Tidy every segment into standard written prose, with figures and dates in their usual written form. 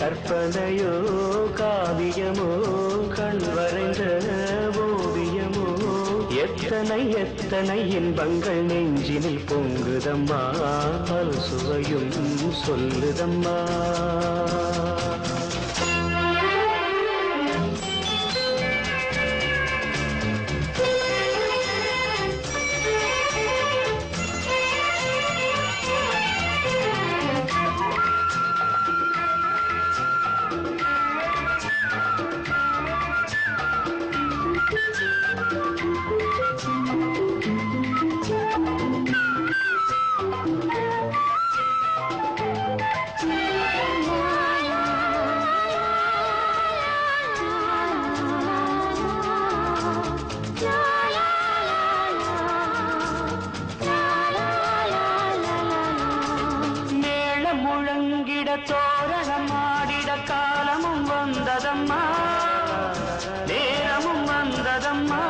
கற்பனையோ காவியமோ கண் வரைந்த ஓவியமோ எத்தனை எத்தனை இன்பங்கள் நெஞ்சினில் பொங்குதம்மா பல் சுவையும் சொல்லுதம்மா தோரணம் ஆடிட காலமும் வந்ததம்மா நேரமும் வந்ததம்மா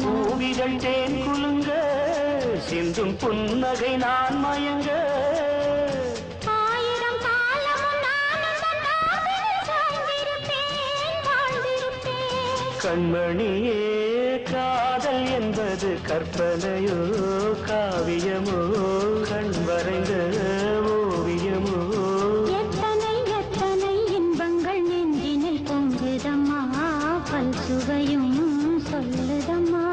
பூவிகள் தேன் குலுங்க சிந்தும் புன்னகை நான் மயங்க கண்மணியே காதல் என்பது கற்பனையோ காவியமோ கண் வரைந்த ஓவியமோ எத்தனை எத்தனை இன்பங்கள் நெஞ்சினில் பொங்குதம்மா பல் சுவையும் சொல்லுதம்மா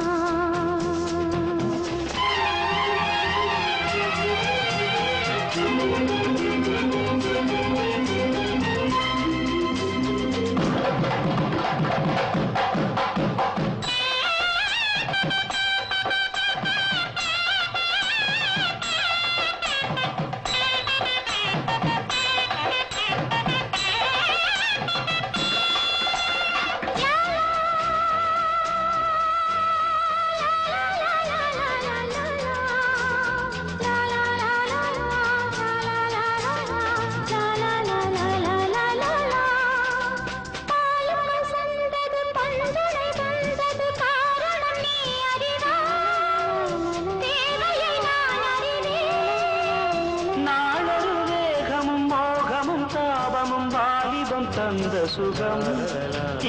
தந்த சுகம்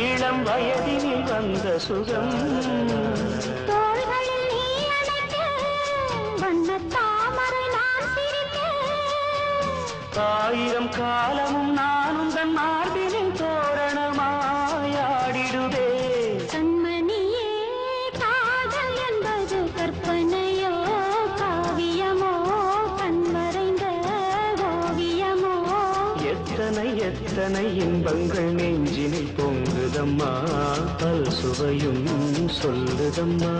இளம் வயதினில் வந்த சுகம் தோள்களில் நீ அணைக்க வண்ண தாமரை நான் சிரிக்க ஆயிரம் காலமும் நானும் தன் மார்பினின் தோரணமாயாடிடுவே கண்மணியே காதல் என்பது கற்பனையோ காவியமோ கண் வரைந்த ஓவியமோ எத்தனை எத்தனை இன்பங்கள் நெஞ்சினில் பொங்குதம்மா பல் சுவையும் சொல்லுதம்மா